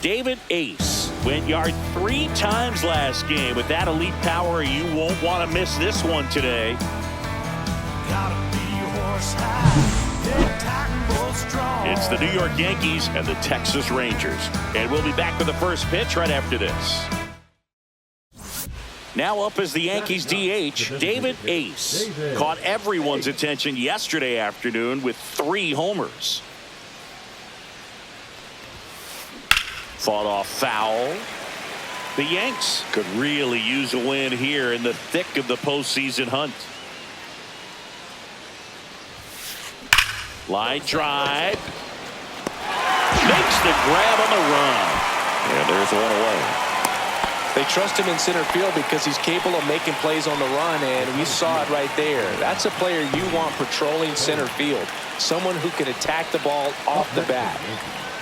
David Ace went yard 3 times last game. With that elite power, you won't want to miss this one today. It's the New York Yankees and the Texas Rangers. And we'll be back with the first pitch right after this. Now up as the Yankees DH, David Ace. Caught everyone's attention yesterday afternoon with 3 homers. Fought off foul. The Yanks could really use a win here in the thick of the postseason hunt. Line drive. Makes the grab on the run. And there's one away. They trust him in center field because he's capable of making plays on the run, and we saw it right there. That's a player you want patrolling center field. Someone who can attack the ball off the bat.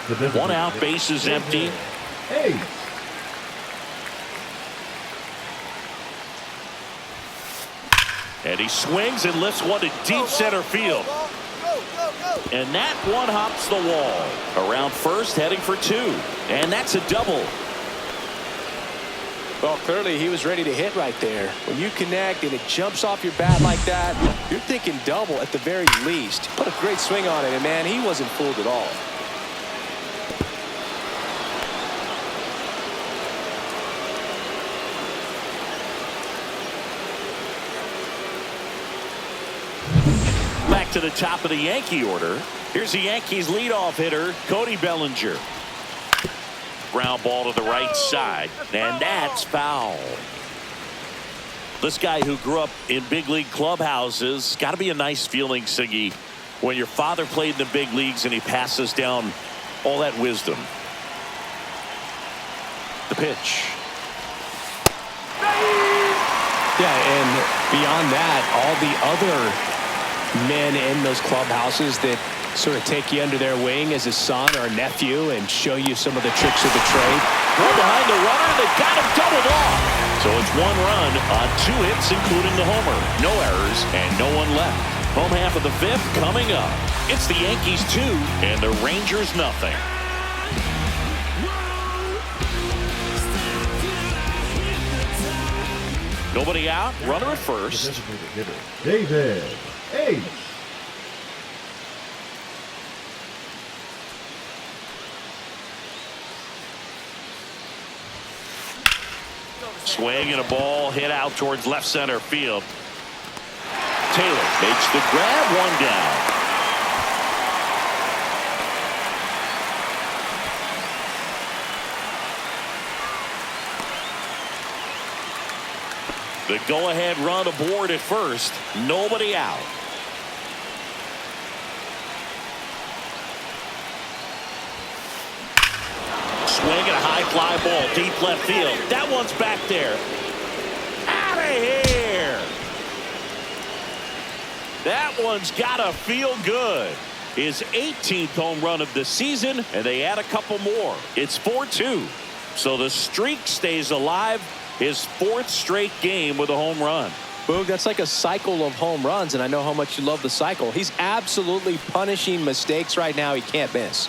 1 out, base is empty. Hey. And he swings and lifts one to deep center field. And that one hops the wall. Around first, heading for 2. And that's a double. Well, clearly he was ready to hit right there. When you connect and it jumps off your bat like that, you're thinking double at the very least. Put a great swing on it, and man, he wasn't fooled at all. Back to the top of the Yankee order. Here's the Yankees leadoff hitter, Cody Bellinger. Ground ball to the right side, and that's foul. This guy who grew up in big league clubhouses, got to be a nice feeling, Siggy, when your father played in the big leagues and he passes down all that wisdom. The pitch. Yeah, and beyond that, all the other men in those clubhouses that sort of take you under their wing as a son or a nephew and show you some of the tricks of the trade. Throw behind the runner, they got him doubled off. So it's 1 run on 2 hits, including the homer. No errors and no one left. Home half of the 5th coming up. It's the Yankees 2 and the Rangers nothing. Nobody out, runner at first. David Ace. Swing and a ball hit out towards left center field. Taylor makes the grab, 1 down. The go-ahead run aboard at first. Nobody out. Swing and a high fly ball deep left field. That one's back there. Out of here. That one's gotta feel good. His 18th home run of the season, and they add a couple more. It's 4-2. So the streak stays alive. His 4th straight game with a home run. Boog, that's like a cycle of home runs, and I know how much you love the cycle. He's absolutely punishing mistakes right now he can't miss.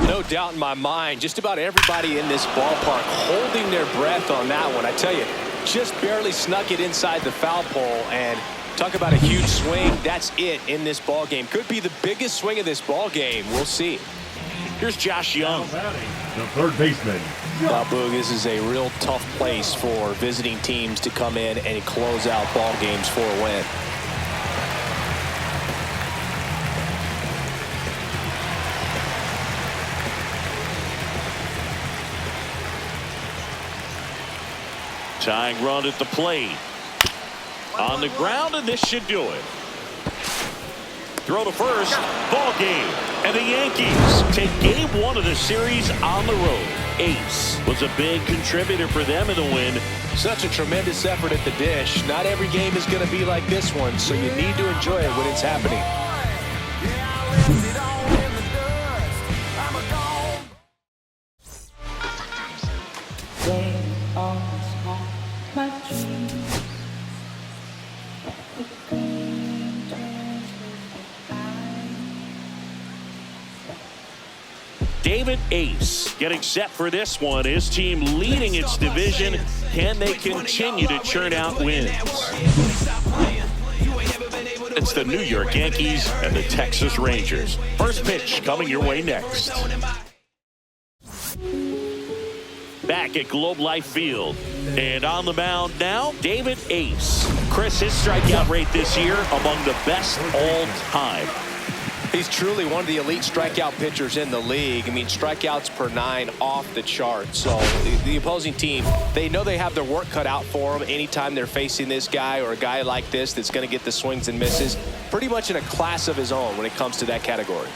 No doubt in my mind, just about everybody in this ballpark holding their breath on that one. I tell you, just barely snuck it inside the foul pole, and talk about a huge swing. That's it in this ball game. Could be the biggest swing of this ball game. We'll see. Here's Josh Young, the third baseman. Now, Boog, this is a real tough place for visiting teams to come in and close out ball games for a win. tying run at the plate. On the ground, and this should do it. Throw to first, ball game. And the Yankees take game 1 of the series on the road. Ace was a big contributor for them in the win. Such a tremendous effort at the dish. Not every game is going to be like this one, so you need to enjoy it when it's happening. Game on. David Ace getting set for this one. His team leading its division. Can they continue to churn out wins? It's the New York Yankees and the Texas Rangers. First pitch coming your way next. Back at Globe Life Field. And on the mound now, David Ace. Chris, his strikeout rate this year among the best all time. He's truly one of the elite strikeout pitchers in the league. I mean, strikeouts per 9 off the chart. So the opposing team, they know they have their work cut out for them anytime they're facing this guy or a guy like this that's going to get the swings and misses. Pretty much in a class of his own when it comes to that category.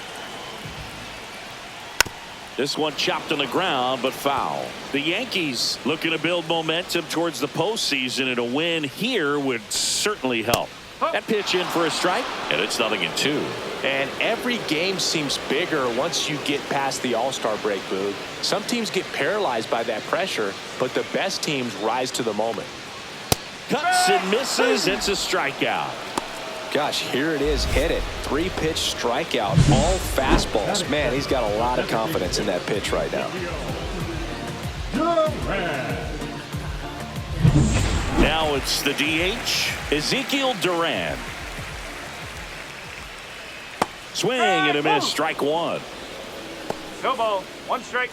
This one chopped on the ground, but foul. The Yankees looking to build momentum towards the postseason, and a win here would certainly help. That pitch in for a strike, and it's 0-2. And every game seems bigger once you get past the All-Star break, Boog. Some teams get paralyzed by that pressure, but the best teams rise to the moment. Cuts and misses. It's a strikeout. Gosh, here it is. Hit it. 3-pitch strikeout. All fastballs. Man, he's got a lot of confidence in that pitch right now. Now it's the DH, Ezekiel Duran. Swing and a miss, strike one. No ball, 1 strike.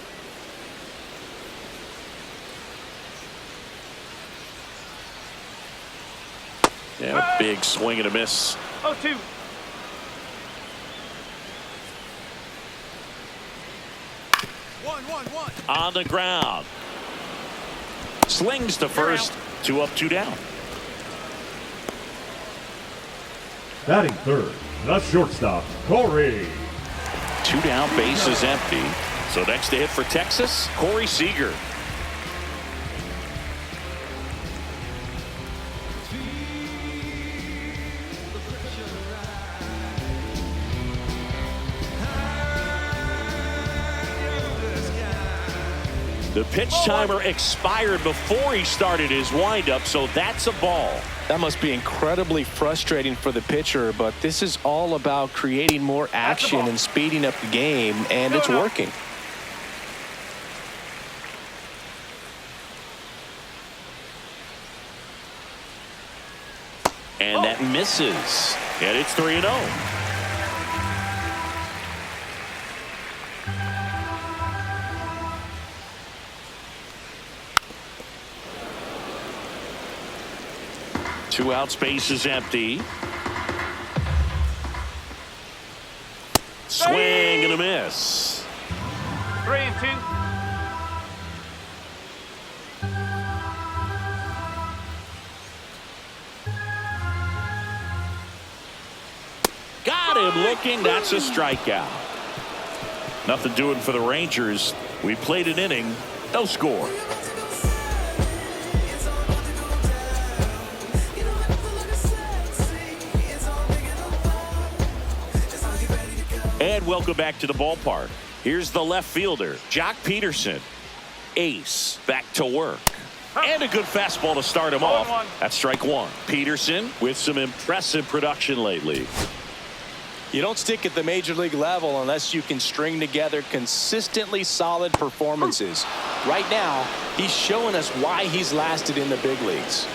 Yeah, a big swing and a miss. 0-2. On the ground. Slings to first. 2 up, 2 down. Batting third, the shortstop, Corey. 2 down, base is empty. So next to hit for Texas, Corey Seager. The pitch timer expired before he started his windup, so that's a ball. That must be incredibly frustrating for the pitcher, but this is all about creating more action and speeding up the game, and it's working. And that misses. And it's 3-0. Two outs, base is empty. Swing and a miss. 3-2. Got him looking. That's a strikeout. Nothing doing for the Rangers. We played an inning. No score. And welcome back to the ballpark. Here's the left fielder, Jock Peterson. Ace back to work. And a good fastball to start him off. That's strike one. Peterson with some impressive production lately. You don't stick at the major league level unless you can string together consistently solid performances. Right now, he's showing us why he's lasted in the big leagues.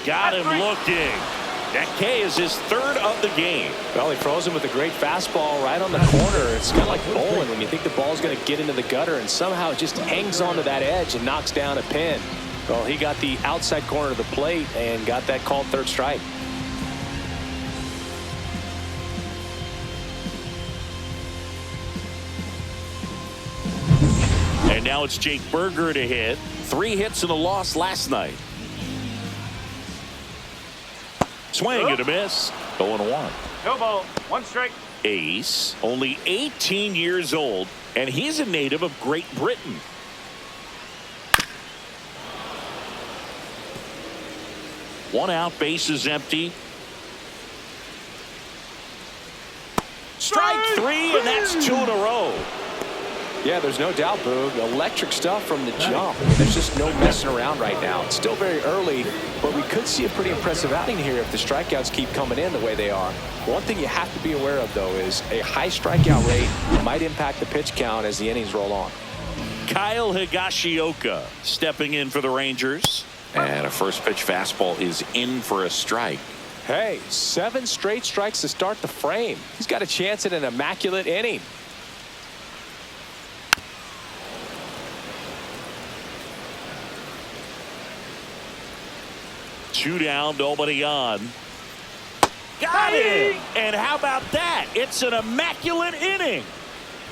Got him looking. That K is his third of the game. Well, he froze him with a great fastball right on the corner. It's kind of like bowling when you think the ball's going to get into the gutter, and somehow it just hangs onto that edge and knocks down a pin. Well, he got the outside corner of the plate and got that called third strike. And now it's Jake Berger to hit. 3 hits and a loss last night. Swing and a miss. 0-1. No ball, 1 strike. Ace, only 18 years old, and he's a native of Great Britain. One out, base is empty. Strike 3, and that's 2 in a row. Yeah, there's no doubt, Boog. Electric stuff from the jump. There's just no messing around right now. It's still very early, but we could see a pretty impressive outing here if the strikeouts keep coming in the way they are. One thing you have to be aware of, though, is a high strikeout rate might impact the pitch count as the innings roll on. Kyle Higashioka stepping in for the Rangers. And a first pitch fastball is in for a strike. Hey, 7 straight strikes to start the frame. He's got a chance at an immaculate inning. Two down, nobody on. Got him! And how about that? It's an immaculate inning.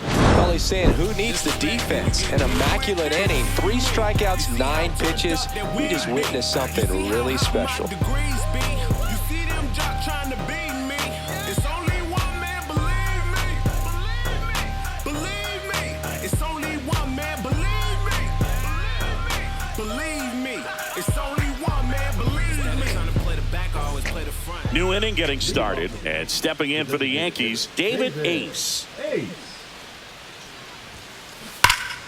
Well, he's saying who needs the defense? An immaculate inning. 3 strikeouts, 9 pitches. We just witnessed something really special. New inning getting started, and stepping in for the Yankees, David Ace.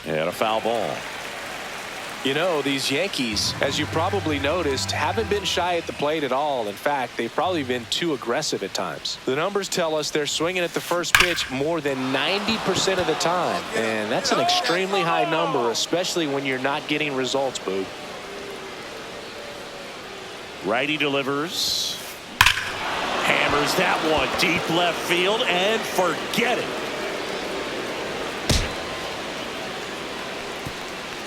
And a foul ball. You know, these Yankees, as you probably noticed, haven't been shy at the plate at all. In fact, they've probably been too aggressive at times. The numbers tell us they're swinging at the first pitch more than 90% of the time. And that's an extremely high number, especially when you're not getting results, Boo. Righty delivers. Hammers that one deep left field and forget it.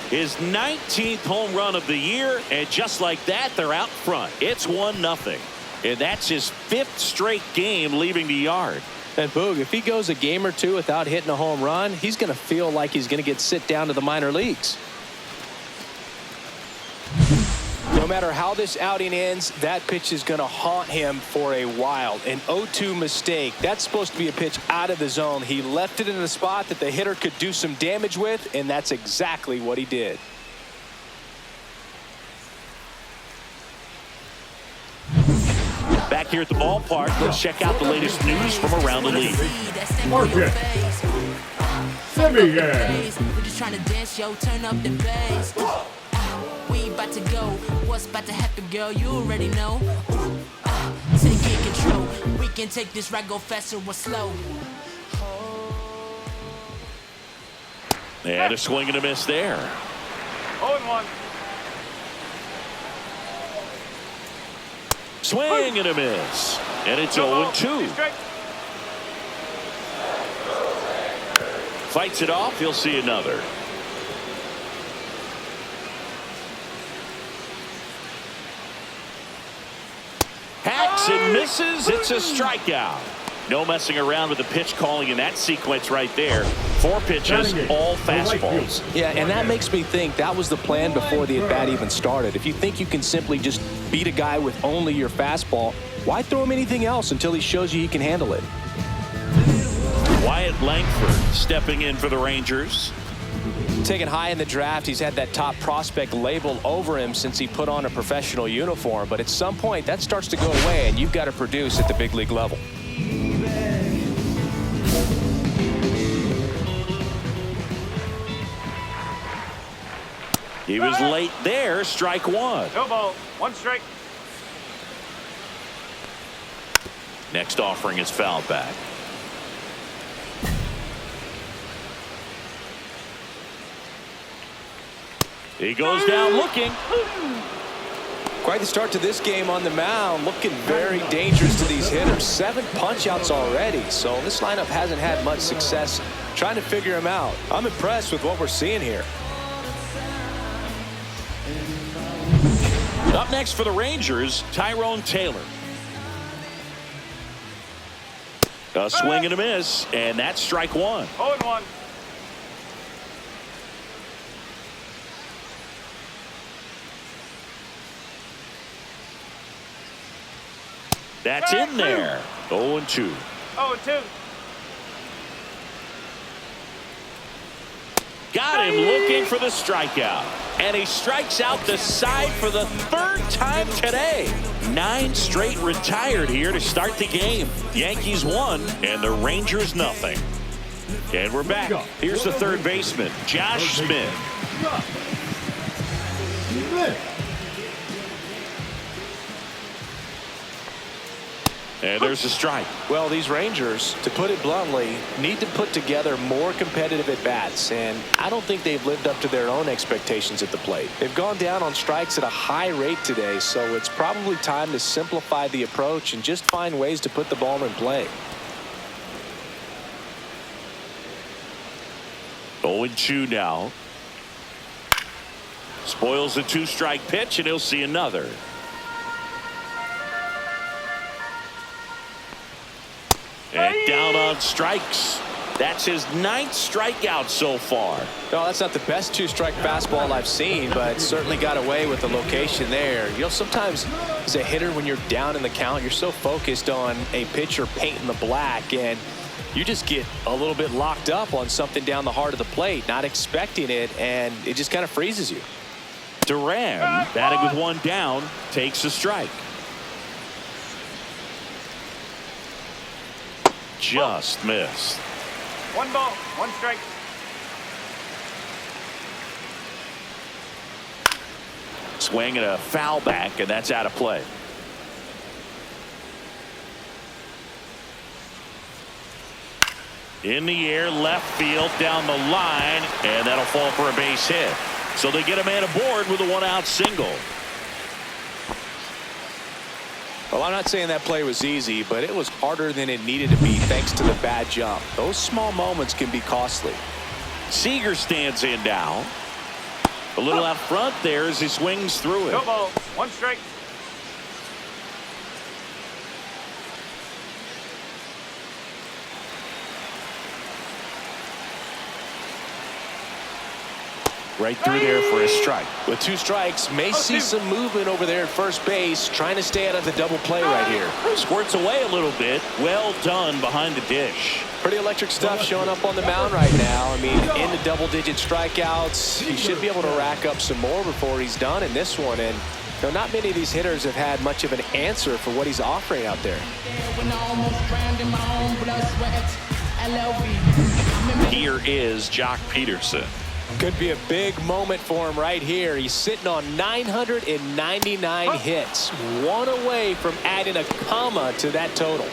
His 19th home run of the year, and just like that, they're out front. It's 1-0, and that's his 5th straight game leaving the yard. And Boog, if he goes a game or two without hitting a home run, he's going to feel like he's going to get sit down to the minor leagues. No matter how this outing ends, that pitch is going to haunt him for a while. An 0-2 mistake. That's supposed to be a pitch out of the zone. He left it in a spot that the hitter could do some damage with, and that's exactly what he did. Back here at the ballpark, let's check out the latest news from around the league. Market. Simeon. We're just trying to dance, yo, turn up the bass. We about to go. What's about to happen, girl? You already know. Taking control. We can take this ride, go faster or slow. And a swing and a miss there. 0-1. Swing and a miss. And it's 0-2. Fights it off. He'll see another. Hacks and misses. It's a strikeout. No messing around with the pitch calling in that sequence right there. 4 pitches, all fastballs. Yeah, and that makes me think that was the plan before the at-bat even started. If you think you can simply just beat a guy with only your fastball, why throw him anything else until he shows you he can handle it? Wyatt Langford stepping in for the Rangers. Taken high in the draft, he's had that top prospect label over him since he put on a professional uniform. But at some point, that starts to go away, and you've got to produce at the big league level. He was late there. Strike 1. No ball. 1 strike. Next offering is fouled back. He goes down looking. Quite the start to this game on the mound. Looking very dangerous to these hitters. 7 punch-outs already. So this lineup hasn't had much success trying to figure him out. I'm impressed with what we're seeing here. Up next for the Rangers, Tyrone Taylor. A swing and a miss, and that's strike 1. 0-1. That's in there. 0-2. 0-2. Got him looking for the strikeout. And he strikes out the side for the 3rd time today. 9 straight retired here to start the game. Yankees 1 and the Rangers nothing. And we're back. Here's the third baseman, Josh Smith. And there's a strike. Well, these Rangers, to put it bluntly, need to put together more competitive at-bats, and I don't think they've lived up to their own expectations at the plate. They've gone down on strikes at a high rate today, so it's probably time to simplify the approach and just find ways to put the ball in play. 0-2 now. Spoils a 2-strike pitch, and he'll see another. And down on strikes. That's his 9th strikeout so far. No, that's not the best 2-strike fastball I've seen, but certainly got away with the location there. You know, sometimes as a hitter, when you're down in the count, you're so focused on a pitcher painting the black, and you just get a little bit locked up on something down the heart of the plate, not expecting it, and it just kind of freezes you. Duran, batting with 1 down, takes a strike. Just missed. 1 ball, 1 strike. Swing and a foul back, and that's out of play. In the air, left field, down the line, and that'll fall for a base hit. So they get a man aboard with a 1-out single. Well, I'm not saying that play was easy, but it was harder than it needed to be thanks to the bad jump. Those small moments can be costly. Seager stands in now. A little out front there as he swings through it. No ball, 1 strike. Right through there for a strike. With 2 strikes, may see some movement over there at first base, trying to stay out of the double play right here. Squirts away a little bit. Well done behind the dish. Pretty electric stuff showing up on the mound right now. I mean, in the double-digit strikeouts, he should be able to rack up some more before he's done in this one. And you know, not many of these hitters have had much of an answer for what he's offering out there. Here is Jock Peterson. Could be a big moment for him right here. He's sitting on 999 hits, 1 away from adding a comma to that total.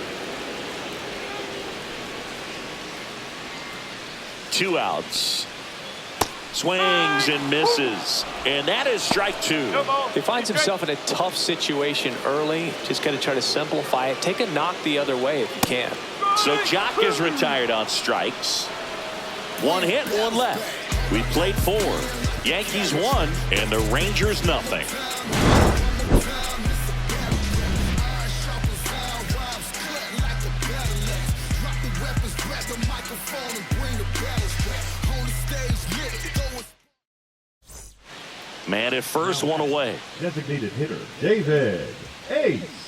2 outs. Swings and misses, and that is strike 2. He finds himself in a tough situation early. Just got to try to simplify it. Take a knock the other way if you can. So Jock is retired on strikes. 1 hit, 1 left. We played 4. Yankees 1 and the Rangers nothing. Man at first, 1 away. Designated hitter, David Ace.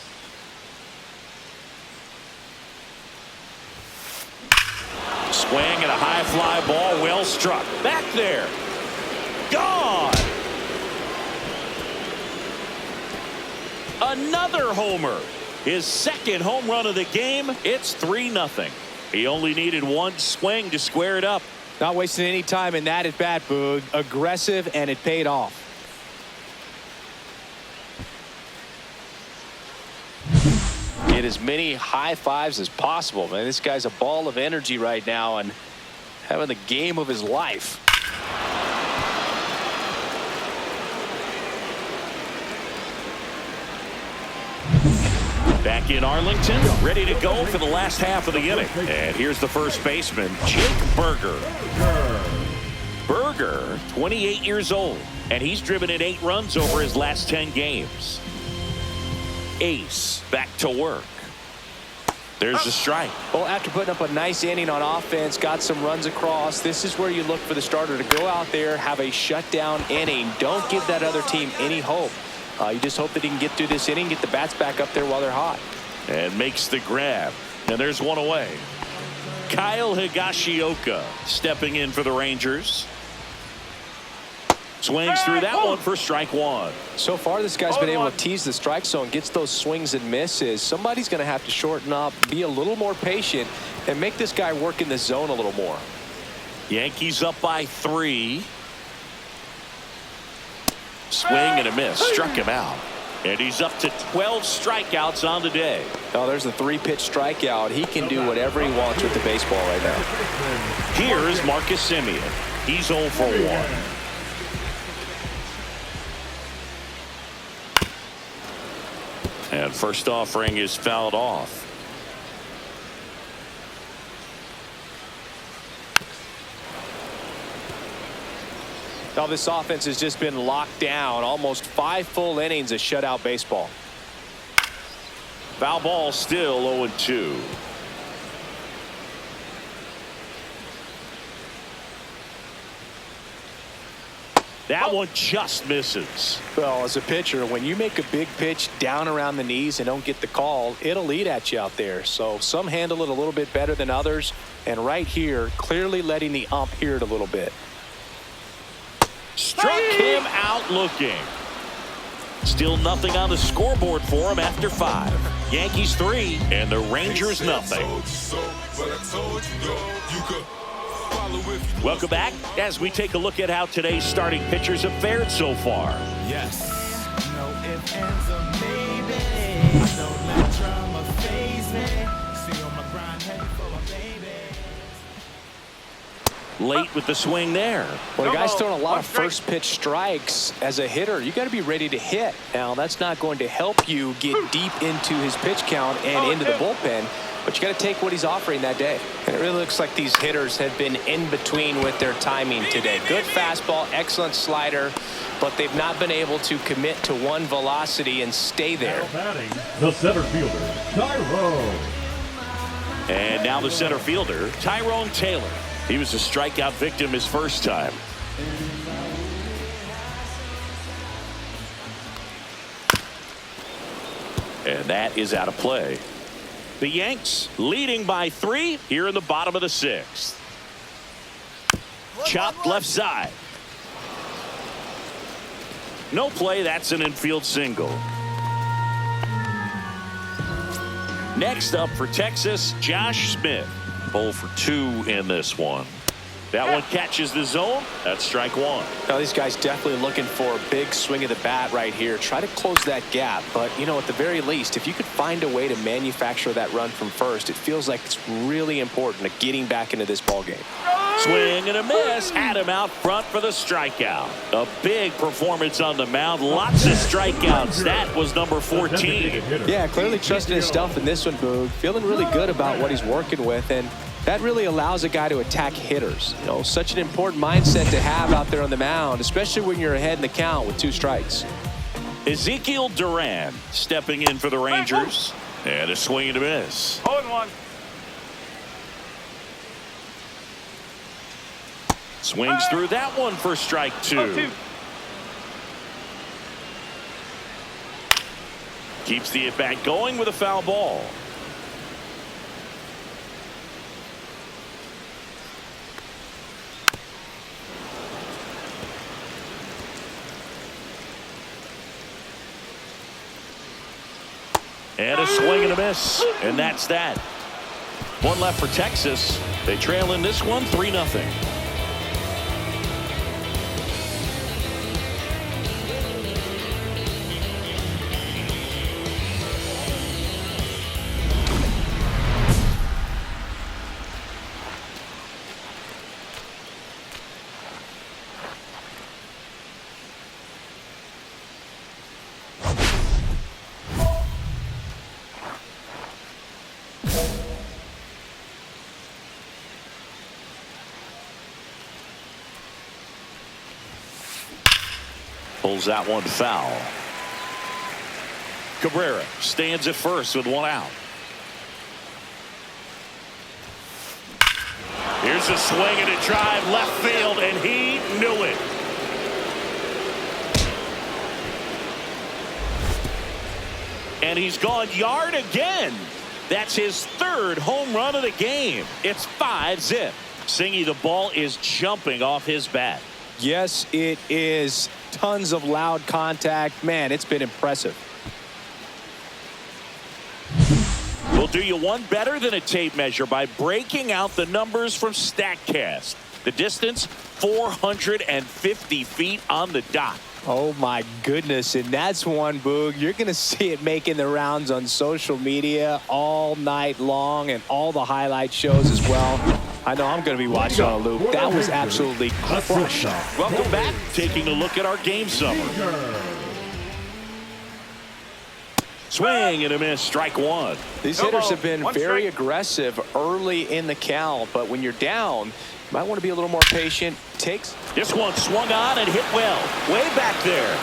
Swing and a high fly ball, well struck. Back there. Gone. Another homer. His 2nd home run of the game. It's 3-0. He only needed 1 swing to square it up. Not wasting any time in that at bat, Boog. Aggressive, and it paid off. Get as many high fives as possible, man. This guy's a ball of energy right now and having the game of his life. Back in Arlington, ready to go for the last half of the inning. And here's the first baseman, Jake Berger. Berger, 28 years old, and he's driven in 8 runs over his last 10 games. Ace back to work. There's a strike. Well, after putting up a nice inning on offense, got some runs across, this is where you look for the starter to go out there, have a shutdown inning. Don't give that other team any hope. You just hope that he can get through this inning, get the bats back up there while they're hot. And makes the grab. And there's 1 away. Kyle Higashioka stepping in for the Rangers. Swings through that one for strike 1. So far, this guy's been able to tease the strike zone, gets those swings and misses. Somebody's going to have to shorten up, be a little more patient, and make this guy work in the zone a little more. Yankees up by 3. Swing and a miss. Struck him out. And he's up to 12 strikeouts on the day. Oh, there's a 3-pitch strikeout. He can do whatever he wants with the baseball right now. Here is Marcus Semien. He's 0 for 1. And first offering is fouled off. Now this offense has just been locked down. Almost 5 full innings of shutout baseball. Foul ball, still 0-2. That one just misses. Well, as a pitcher, when you make a big pitch down around the knees and don't get the call, it'll eat at you out there. So some handle it a little bit better than others. And right here, clearly letting the ump hear it a little bit. Struck him out looking. Still nothing on the scoreboard for him after 5. Yankees 3 and the Rangers nothing. Welcome back as we take a look at how today's starting pitchers have fared so far. Yes. No ifs, ands, or maybe. Don't let drama faze me. See on my grind, heading for my baby. Late with the swing there. Well, the guy's throwing a lot of first pitch strikes. As a hitter, you got to be ready to hit. Now, that's not going to help you get deep into his pitch count and into the bullpen, but you got to take what he's offering that day. And it really looks like these hitters have been in between with their timing today. Good fastball, excellent slider, but they've not been able to commit to one velocity and stay there. Batting, the center fielder, Tyrone. And now the center fielder, Tyrone Taylor. He was a strikeout victim his first time. And that is out of play. The Yanks leading by 3 here in the bottom of the 6th. Chopped left side. No play. That's an infield single. Next up for Texas, Josh Smith. 0 for 2 in this one. That one catches the zone. That's strike 1. Now, these guys definitely looking for a big swing of the bat right here. Try to close that gap. But, you know, at the very least, if you could find a way to manufacture that run from first, it feels like it's really important to getting back into this ball game. Swing and a miss. Had him out front for the strikeout. A big performance on the mound. Lots of strikeouts. That was number 14. Yeah, clearly trusting his stuff in this one, Boog. Feeling really good about what he's working with. And that really allows a guy to attack hitters. You know, such an important mindset to have out there on the mound, especially when you're ahead in the count with 2 strikes. Ezekiel Duran stepping in for the Rangers. And a swing and a miss. 0-1. Swings through that one for strike 2. 0-2. Keeps the at-bat going with a foul ball. And a swing and a miss. And that's that. One left for Texas. They trail in this one 3-0. Pulls that one foul. Cabrera stands at first with 1 out. Here's a swing and a drive left field, and he knew it. And he's gone yard again. That's his 3rd home run of the game. It's 5-0. Singy, the ball is jumping off his bat. Yes, it is. Tons of loud contact. Man, it's been impressive. We'll do you one better than a tape measure by breaking out the numbers from StatCast. The distance, 450 feet on the dot. Oh, my goodness. And that's one, Boog. You're going to see it making the rounds on social media all night long and all the highlight shows as well. I know I'm going to be watching on a loop. That was absolutely crushed. Welcome back. Taking a look at our game summer. Swing and a miss. Strike one. These hitters have been very aggressive early in the count, but when you're down, you might want to be a little more patient. This one swung on and hit well. Way back there.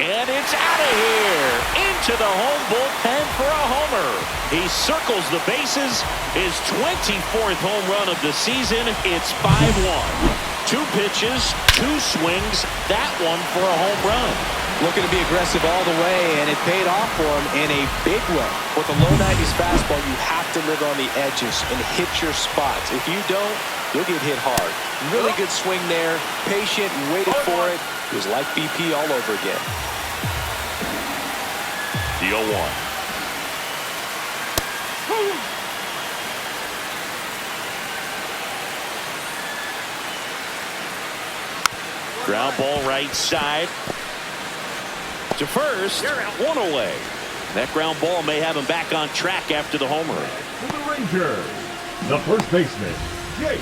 And it's out of here. Into the home bullpen for a homer. He circles the bases. His 24th home run of the season. It's 5-1. 2 pitches, 2 swings. That one for a home run. Looking to be aggressive all the way, and it paid off for him in a big way. With a low 90s fastball, you have to live on the edges and hit your spots. If you don't, you'll get hit hard. Really good swing there. Patient, waited for it. It was like BP all over again. The 0-1. Ground ball right side. To first, 1 away. That ground ball may have him back on track after the homer. For the Rangers, the first baseman, Jake.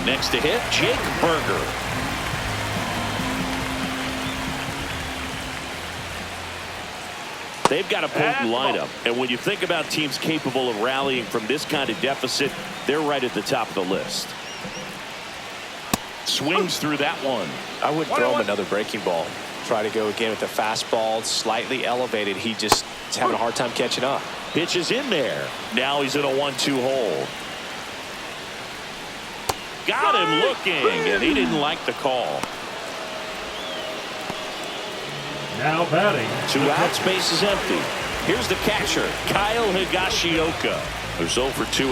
Next to hit, Jake Berger. They've got a potent lineup, and when you think about teams capable of rallying from this kind of deficit, they're right at the top of the list. Swings through that one. I wouldn't throw him another breaking ball. Try to go again with the fastball, slightly elevated. He just is having a hard time catching up. Pitch is in there. Now he's in a 1-2 hole. Got him looking, and he didn't like the call. Now batting. 2 outs, base is empty. Here's the catcher, Kyle Higashioka, who's 0 for 2.